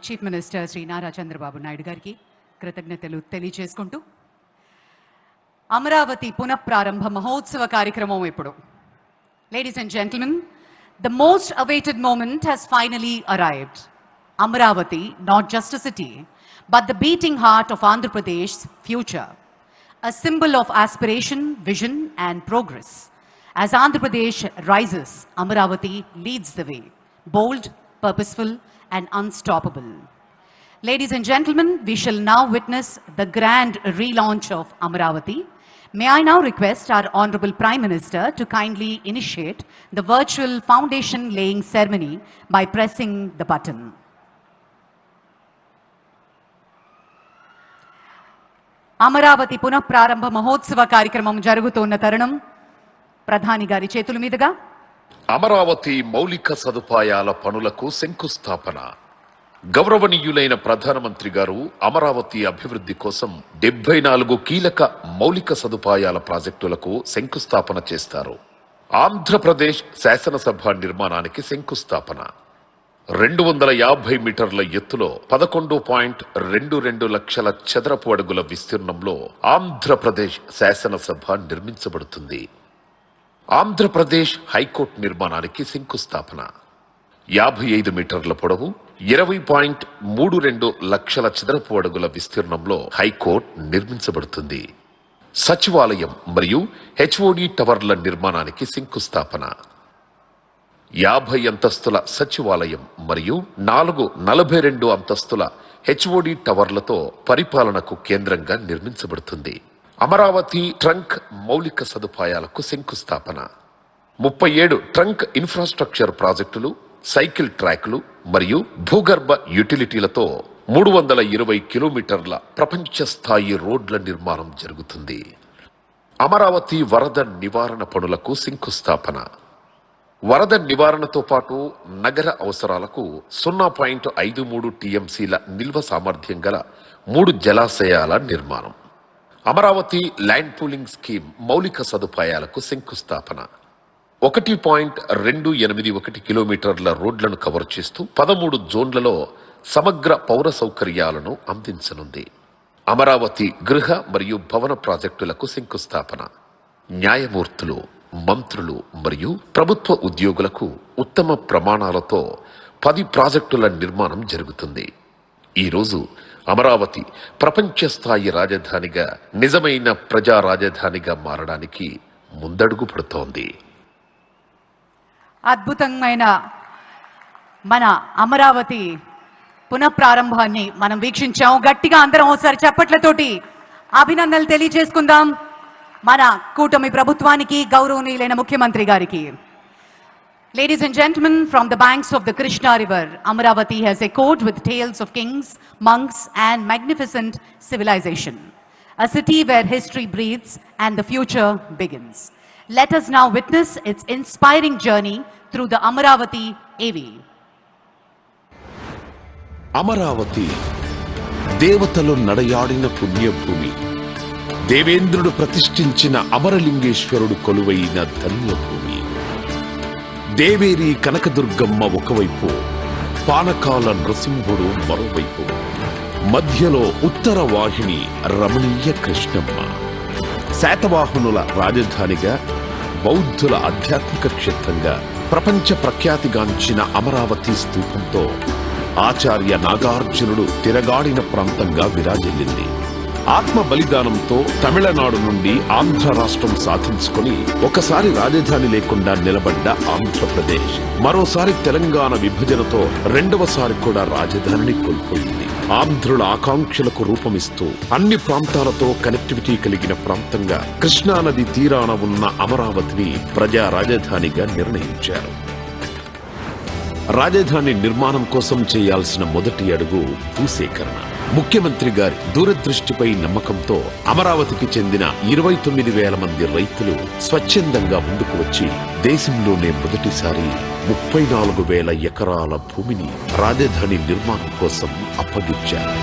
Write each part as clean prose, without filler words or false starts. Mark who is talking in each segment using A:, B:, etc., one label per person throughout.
A: Chief minister Shri Nara Chandrababu Naidu గారికి కృతజ్ఞతలు తెలియజేసుకుంటూ అమరావతి పునఃప్రారంభ మహోత్సవ కార్యక్రమం ఇప్పుడు. Ladies and gentlemen, the most awaited moment has finally arrived. Amaravati, not just a city, but the beating heart of Andhra Pradesh's future. A symbol of aspiration, vision and progress. As Andhra Pradesh rises, Amaravati leads the way. Bold, purposeful and unstoppable. Ladies and gentlemen, we shall now witness the grand relaunch of Amaravati. May I now request our Honorable Prime Minister to kindly initiate the virtual foundation laying ceremony by pressing the button. Amaravati పునఃప్రారంభ మహోత్సవ కార్యక్రమం జరుగుతున్న తరుణం ప్రధాని గారి చేతుల మీదుగా
B: అమరావతి మౌలిక సదుపాయాల పనులకు శంకుస్థాపన. గౌరవనీయులైన ప్రధానమంత్రి గారు అమరావతి అభివృద్ధి కోసం 74 కీలక మౌలిక సదుపాయాల ప్రాజెక్టులకు శంకుస్థాపన చేస్తారు. ఆంధ్రప్రదేశ్ శాసనసభ నిర్మాణానికి శంకుస్థాపన. 250 మీటర్ల ఎత్తులో 11.22 లక్షల చదరపు అడుగుల విస్తీర్ణంలో ఆంధ్రప్రదేశ్ శాసనసభ నిర్మించబడుతుంది. ఆంధ్రప్రదేశ్ హైకోర్టు నిర్మాణానికి శంకుస్థాపన. 55 మీటర్ల పొడవు 20.32 లక్షల చదరపు అడుగుల విస్తీర్ణంలో హైకోర్టు నిర్మించబడుతుంది. సచివాలయం మరియు హెచ్ఓడి టవర్ల నిర్మాణానికి శంకుస్థాపన. 50 అంతస్తుల సచివాలయం మరియు 42 అంతస్తుల హెచ్ఓడి టవర్లతో పరిపాలనకు కేంద్రంగా నిర్మించబడుతుంది. అమరావతి ట్రంక్ మౌలిక సదుపాయాలకు శంకుస్థాపన. 37 ట్రంక్ ఇన్ఫ్రాస్ట్రక్చర్ ప్రాజెక్టులు, సైకిల్ ట్రాక్లు మరియు భూగర్భ యుటిలిటీలతో 320 కిలోమీటర్ల ప్రపంచ స్థాయి రోడ్ల నిర్మాణం జరుగుతుంది. అమరావతి వరద నివారణ పనులకు శంకుస్థాపన. వరద నివారణతో పాటు నగర అవసరాలకు 0.53 టీఎంసీల నిల్వ సామర్థ్యం గల 3 జలాశయాల నిర్మాణం. అమరావతి ల్యాండ్ పూలింగ్ స్కీమ్ మౌలిక సదుపాయాలకు శంకుస్థాపన. 1.281 కిలోమీటర్ల రోడ్లను కవర్ చేస్తూ 13 జోన్లలో సమగ్ర పౌర సౌకర్యాలను అందించనుంది. అమరావతి గృహ మరియు భవన ప్రాజెక్టులకు శంకుస్థాపన. న్యాయమూర్తులు, మంత్రులు మరియు ప్రభుత్వ ఉద్యోగులకు ఉత్తమ ప్రమాణాలతో 10 ప్రాజెక్టుల నిర్మాణం జరుగుతుంది. ఈరోజు అమరావతి ప్రపంచ స్థాయి రాజధానిగా, నిజమైన ప్రజా రాజధానిగా మారడానికి ముందడుగు పడుతోంది.
A: అద్భుతమైన మన అమరావతి పునఃప్రారంభాన్ని మనం వీక్షించాం. గట్టిగా అందరం ఒకసారి చప్పట్లతోటి అభినందనలు తెలియజేసుకుందాం మన కూటమి ప్రభుత్వానికి, గౌరవనీయులైన ముఖ్యమంత్రి గారికి. Ladies and gentlemen, from the banks of the Krishna River, Amaravati has echoed with tales of kings, monks and magnificent civilization. A city where history breathes and the future begins. Let us now witness its inspiring journey through the Amaravati AV.
C: Amaravati దేవతలు నడయాడిన పుణ్యభూమి. దేవేంద్రుడు ప్రతిష్ఠించిన అమరలింగేశ్వరుడు కొలువైన ధన్యభూమి. దేవేరి కనకదుర్గమ్మ ఒకవైపు, పానకాల నృసింహుడు మరోవైపు, మధ్యలో ఉత్తర వాహిని రమణీయ కృష్ణమ్మ. శాతవాహనుల రాజధానిగా, బౌద్ధుల ఆధ్యాత్మిక క్షేత్రంగా ప్రపంచ ప్రఖ్యాతిగాంచిన అమరావతి స్తూపంతో ఆచార్య నాగార్జునుడు తిరగాడిన ప్రాంతంగా విరాజిల్లింది. ఆత్మ బలిదానంతో తమిళనాడు నుండి ఆంధ్ర రాష్ట్రం సాధించుకొని ఒకసారి రాజధాని లేకుండా నిలబడ్డ ఆంధ్రప్రదేశ్ మరోసారి తెలంగాణ విభజనతో రెండవసారి కూడా రాజధానిని కోల్పోయింది. ఆంధ్రుల ఆకాంక్షలకు రూపమిస్తూ అన్ని ప్రాంతాలతో కనెక్టివిటీ కలిగిన ప్రాంతంగా కృష్ణానది తీరాన ఉన్న అమరావతిని ప్రజా రాజధానిగా నిర్ణయించారు. రాజధాని నిర్మాణం కోసం చేయాల్సిన మొదటి అడుగు భూసేకరణ. ముఖ్యమంత్రి గారి దూరదృష్టిపై నమ్మకంతో అమరావతికి చెందిన 29,000 మంది రైతులు స్వచ్ఛందంగా ముందుకు వచ్చి దేశంలోనే మొదటిసారి 34,000 ఎకరాల భూమిని రాజధాని నిర్మాణం కోసం అప్పగించారు.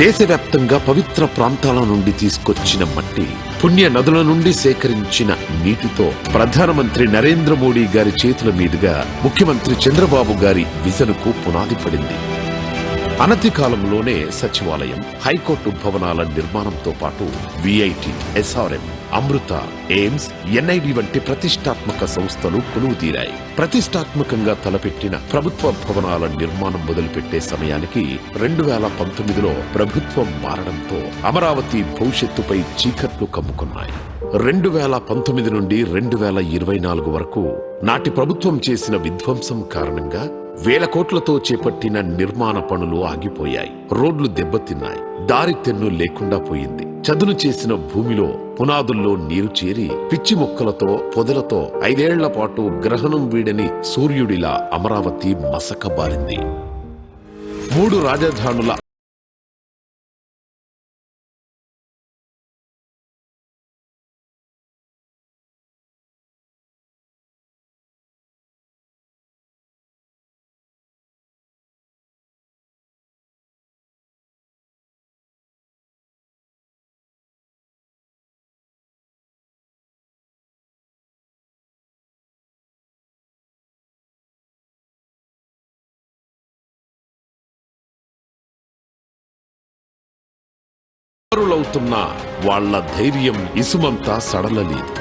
C: దేశవ్యాప్తంగా పవిత్ర ప్రాంతాల నుండి తీసుకొచ్చిన మట్టి, పుణ్య నదుల నుండి సేకరించిన నీటితో ప్రధానమంత్రి నరేంద్ర మోడీ గారి చేతుల మీదుగా ముఖ్యమంత్రి చంద్రబాబు గారి విజన్కు పునాది పడింది. అనతి కాలంలోనే సచివాలయం, హైకోర్టు భవనాల నిర్మాణంతో పాటు విఐటి, ఎస్ఆర్ఎం, అమృత, ఎయిమ్స్, ఎన్ఐడి వంటి ప్రతిష్టాత్మక సంస్థలు కొలువుతీరాయి. ప్రతిష్టాత్మకంగా తలపెట్టిన ప్రభుత్వ భవనాల నిర్మాణం మొదలుపెట్టే సమయానికి 2019లో ప్రభుత్వం మారడంతో అమరావతి భవిష్యత్తుపై చీకట్లు కమ్ముకున్నాయి. 2019 నుండి 2024 వరకు నాటి ప్రభుత్వం చేసిన విధ్వంసం కారణంగా వేల కోట్లతో చేపట్టిన నిర్మాణ పనులు ఆగిపోయాయి. రోడ్లు దెబ్బతిన్నాయి. దారి తెన్ను లేకుండా పోయింది. చదును చేసిన భూమిలో పునాదుల్లో నీరు చేరి పిచ్చి మొక్కలతో, పొదలతో 5 ఏళ్ల పాటు గ్రహణం వీడని సూర్యుడిలా అమరావతి మసకబారింది. 3 రాజధానుల అవుతున్న వాళ్ల ధైర్యం ఇసుమంతా సడలలేదు.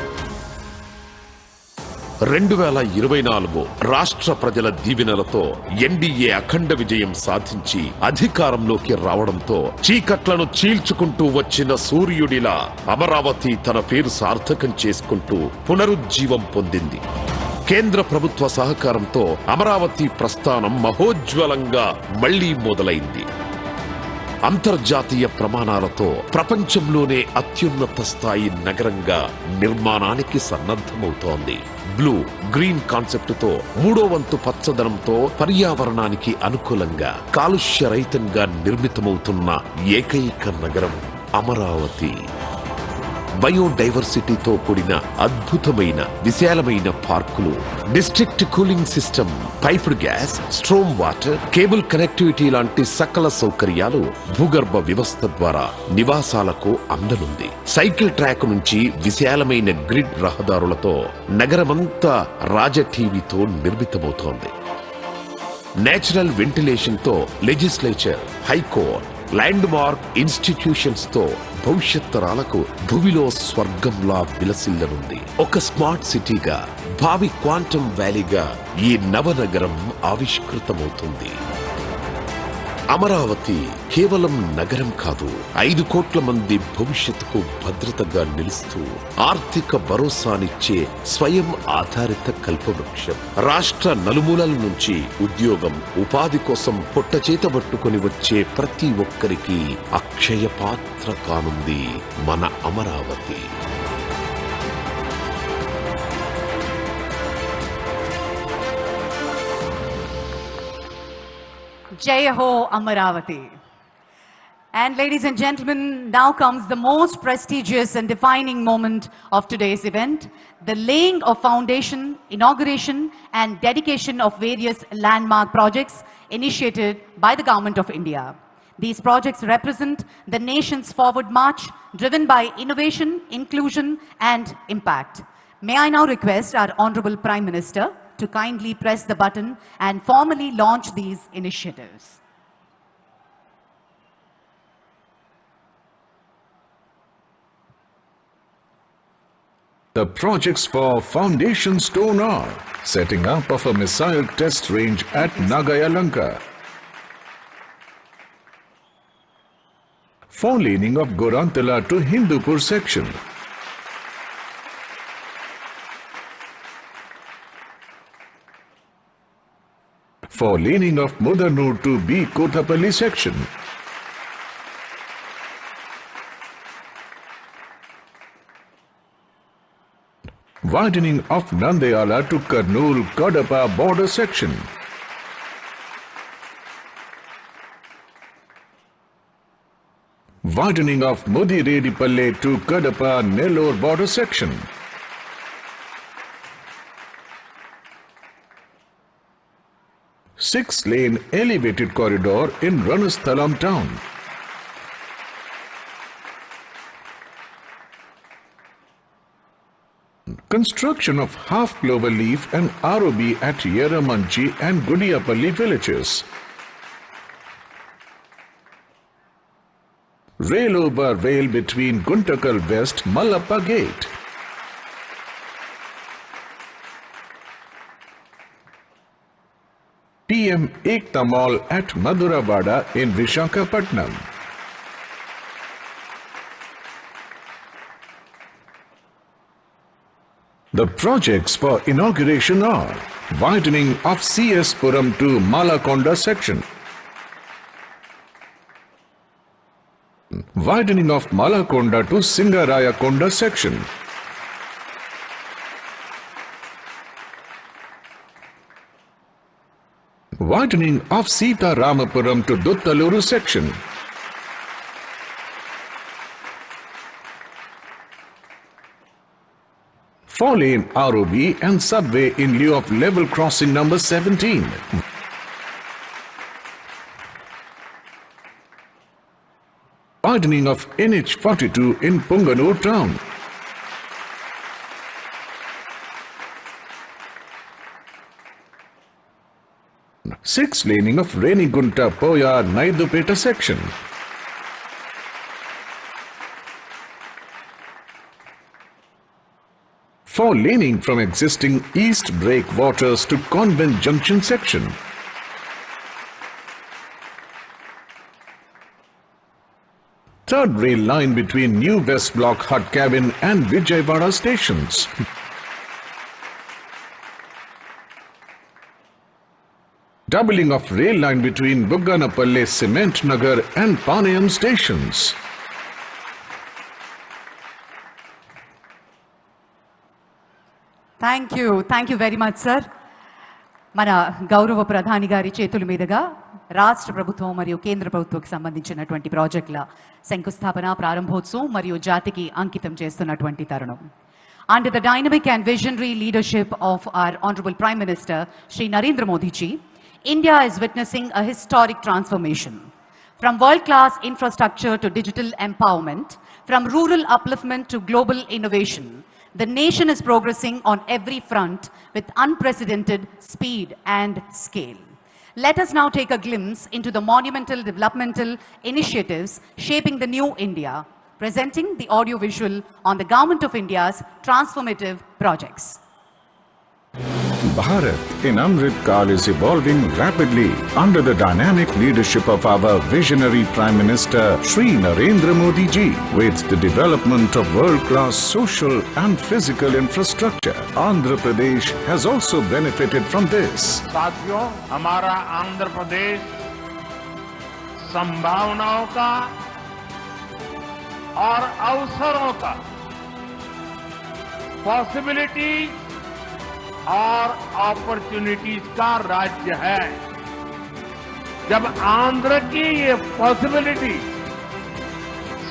C: 2024 రాష్ట్ర ప్రజల దీవెనలతో ఎన్డీఏ అఖండ విజయం సాధించి అధికారంలోకి రావడంతో చీకట్లను చీల్చుకుంటూ వచ్చిన సూర్యుడిలా అమరావతి తన పేరు సార్థకం చేసుకుంటూ పునరుజ్జీవం పొందింది. కేంద్ర ప్రభుత్వ సహకారంతో అమరావతి ప్రస్థానం మహోజ్వలంగా మళ్లీ మొదలైంది. అంతర్జాతీయ ప్రమాణాలతో ప్రపంచంలోనే అత్యున్నత స్థాయి నగరంగా నిర్మాణానికి సన్నద్ధమవుతోంది. బ్లూ గ్రీన్ కాన్సెప్టుతో 3వ వంతు పచ్చదనంతో పర్యావరణానికి అనుకూలంగా కాలుష్య రహితంగా నిర్మితమవుతున్న ఏకైక నగరం అమరావతి. బయోడైవర్సిటీతో కూడిన అద్భుతమైన విశాలమైన పార్కులు, district cooling system, piped gas, storm water, cable connectivity లాంటి సకల సౌకర్యాలు భూగర్భ వ్యవస్థ ద్వారా నివాసాలకు అందనుంది. సైకిల్ ట్రాక్ నుంచి విశాలమైన గ్రిడ్ రహదారులతో నగరమంతా రాజటీవీతో నిర్మితమవుతోంది. నేచురల్ వెంటిలేషన్ తో legislature, high court, land mark institutions తో భవిష్యత్ తరాలకు భూమిలో స్వర్గంలా విలసిల్లనుంది. ఒక స్మార్ట్ సిటీగా, భావి క్వాంటమ్ వ్యాలీగా ఈ నవనగరం ఆవిష్కృతమవుతుంది. అమరావతి కేవలం నగరం కాదు, 5 కోట్ల మంది భవిష్యత్తుకు భద్రతగా నిలుస్తూ ఆర్థిక భరోసానిచ్చే స్వయం ఆధారిత కల్పవృక్షం. రాష్ట్ర నలుమూలల నుంచి ఉద్యోగం, ఉపాధి కోసం పొట్టచేతబట్టుకొని వచ్చే ప్రతి ఒక్కరికి అక్షయ పాత్ర కానుంది మన Amaravati.
A: Jai Ho Amaravati. And ladies and gentlemen, now comes the most prestigious and defining moment of today's event, the laying of foundation, inauguration and dedication of various landmark projects initiated by the Government of India. These projects represent the nation's forward march driven by innovation, inclusion and impact. May I now request our Honorable Prime Minister to kindly press the button and formally launch these initiatives.
D: The projects for foundation stone are setting up of a missile test range at Nagayalanka, four-laning of Gorantala to Hindupur section, four-laning of Mudanur to B. Kotapalli section, widening of Nandayala to Kurnool Kadapa border section, widening of Mudiredipalli to Kadapa Nellore border section, six-lane elevated corridor in Ranasthalam town, Construction of half clover leaf and ROB at Yeramanchi and Gudiyapalli villages. Rail over rail between Guntakal West, Mallappa Gate. PM Ekta Mall at Maduravada in Vishakhapatnam. The projects for inauguration are widening of CS Puram to Malakonda section, widening of Malakonda to Singarayakonda section, widening of Sita Ramapuram to Duttaluru section, four-lane ROB and subway in lieu of level crossing number 17. Widening of NH42 in Punganur town. Six-laning of Renigunta Poya Naidupeta section. Four-laning from existing East Breakwaters to Convent Junction section. Third rail line between New West Block Hut Cabin and Vijayawada stations. Doubling of rail line between Bugganapalle Cement Nagar and Panayam stations.
A: Thank you very much sir. మన గౌరవ ప్రధాని గారి చేతుల మీదుగా రాష్ట్ర ప్రభుత్వం మరియు కేంద్ర ప్రభుత్వంకి సంబంధించినటువంటి ప్రాజెక్టుల శంకుస్థాపన, ప్రారంభోత్సవం మరియు జాతికి అంకితం చేస్తున్నటువంటి తరుణం. Under the dynamic and visionary leadership of our Honorable Prime Minister, Shri Narendra Modi ji, India is witnessing a historic transformation. From world-class infrastructure to digital empowerment, from rural upliftment to global innovation, the nation is progressing on every front with unprecedented speed and scale. Let us now take a glimpse into the monumental developmental initiatives shaping the new India, presenting the audio-visual on the Government of India's transformative projects.
D: Bharat in Amrit Kaal is evolving rapidly under the dynamic leadership of our visionary Prime Minister Shri Narendra Modi ji. With the development of world-class social and physical infrastructure, Andhra Pradesh has also benefited from this.
E: साथियों, हमारा आंध्र प्रदेश संभावनाओं का और अवसरों का, possibility और opportunities का राज्य है. जब आंध्र की ये पॉसिबिलिटी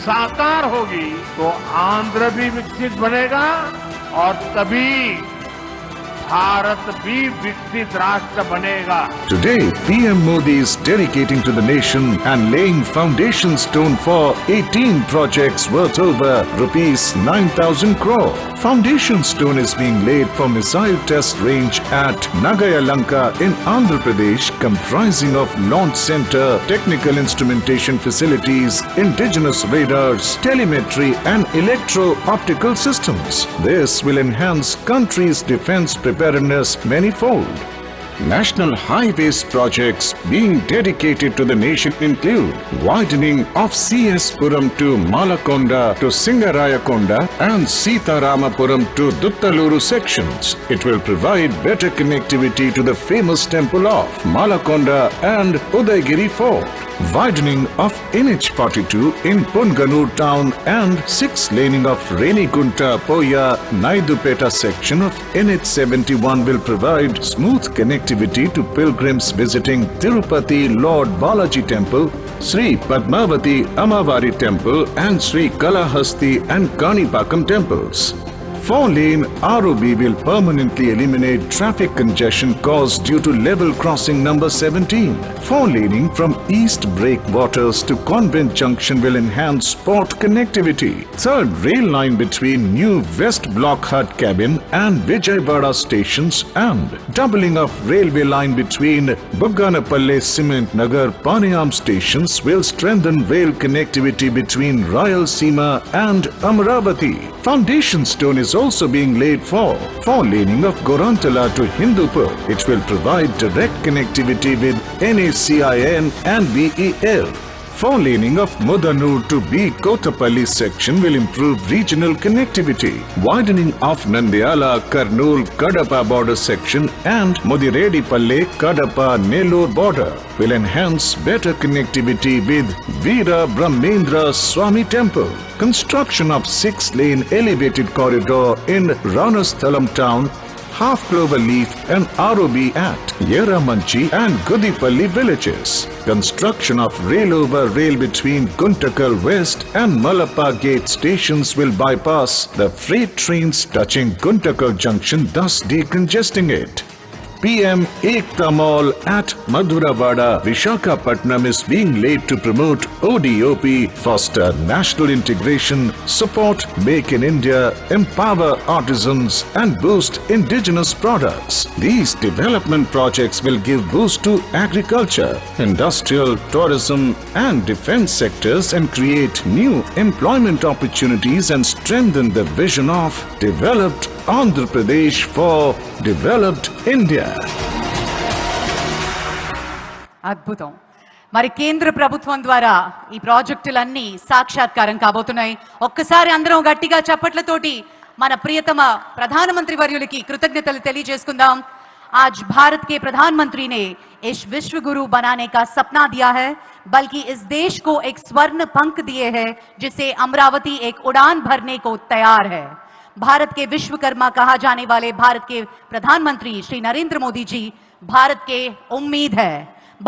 E: साकार होगी तो आंध्र भी विकसित बनेगा और तभी भारत भी विकसित राष्ट्र बनेगा.
D: Today, PM Modi is dedicating to the nation and laying foundation stone for 18 projects worth over rupees 9,000 crore. Foundation stone is being laid for missile test range at Nagayalanka in Andhra Pradesh, comprising of launch center, technical instrumentation facilities, indigenous radars, telemetry and electro-optical systems. This will enhance country's defense preparedness manifold. National highways projects being dedicated to the nation include widening of CS Puram to Malakonda to Singarayakonda and Sitaramapuram to Duttaluru sections. It will provide better connectivity to the famous temple of Malakonda and Udaygiri Fort. Widening of NH42 in Punganur town and six-laning of Renigunta Poya Naidupeta section of NH71 will provide smooth connectivity to pilgrims visiting Tirupati Lord Balaji Temple, Sri Padmavati Amavari Temple and Sri Kalahasti and Kanipakam temples. 4-lane ROB will permanently eliminate traffic congestion caused due to level crossing number 17. 4-laning from East Breakwaters to Convent Junction will enhance port connectivity. Third rail line between new West Block Hut Cabin and Vijayawada stations and doubling of railway line between Bugganapalle Cement Nagar Panayam stations will strengthen rail connectivity between Rayalaseema and Amaravati. Foundation stone is also being laid for 4-laning of Gorantala to Hindupur. It will provide direct connectivity with NACIN and BEL. 4-laning of Mudanur to B Kotapalli section will improve regional connectivity. Widening of Nandyala Kurnool Kadapa border section and Mudiredipalli Kadapa Nellore border will enhance better connectivity with Veera Brahmendra Swami temple. Construction of 6-lane elevated corridor in Ranasthalam town, Half Clover Leaf and ROB at Yeramanchi and Gudipalli villages. Construction of rail over rail between Guntakal West and Malappa Gate stations will bypass the freight trains touching Guntakal Junction, thus decongesting it. PM Ekta Mall at Madhuravada, Vishakhapatnam is being laid to promote ODOP, foster national integration, support Make in India, empower artisans and boost indigenous products. These development projects will give boost to agriculture, industrial, tourism and defense sectors and create new employment opportunities and strengthen the vision of developed Andhra Pradesh for developed India.
A: అద్భుతం. మరి కేంద్ర ప్రభుత్వం ద్వారా ఈ ప్రాజెక్టులన్నీ సాక్షాత్కారం కాబోతున్నాయి. ఒక్కసారి అందరం గట్టిగా చప్పట్లతోటి మన ప్రియతమ ప్రధానమంత్రి వర్యులకి కృతజ్ఞతలు తెలియజేసుకుందాం. आज भारत के प्रधानमंत्री ने इस विश्व गुरु बनाने का सपना दिया है, बल्कि इस देश को एक स्वर्ण पंख दिए हैं जिसे अमरावती एक उड़ान भरने को तैयार है. भारत के विश्वकर्मा कहा जाने वाले भारत के प्रधानमंत्री श्री नरेंद्र मोदी जी भारत के उम्मीद है.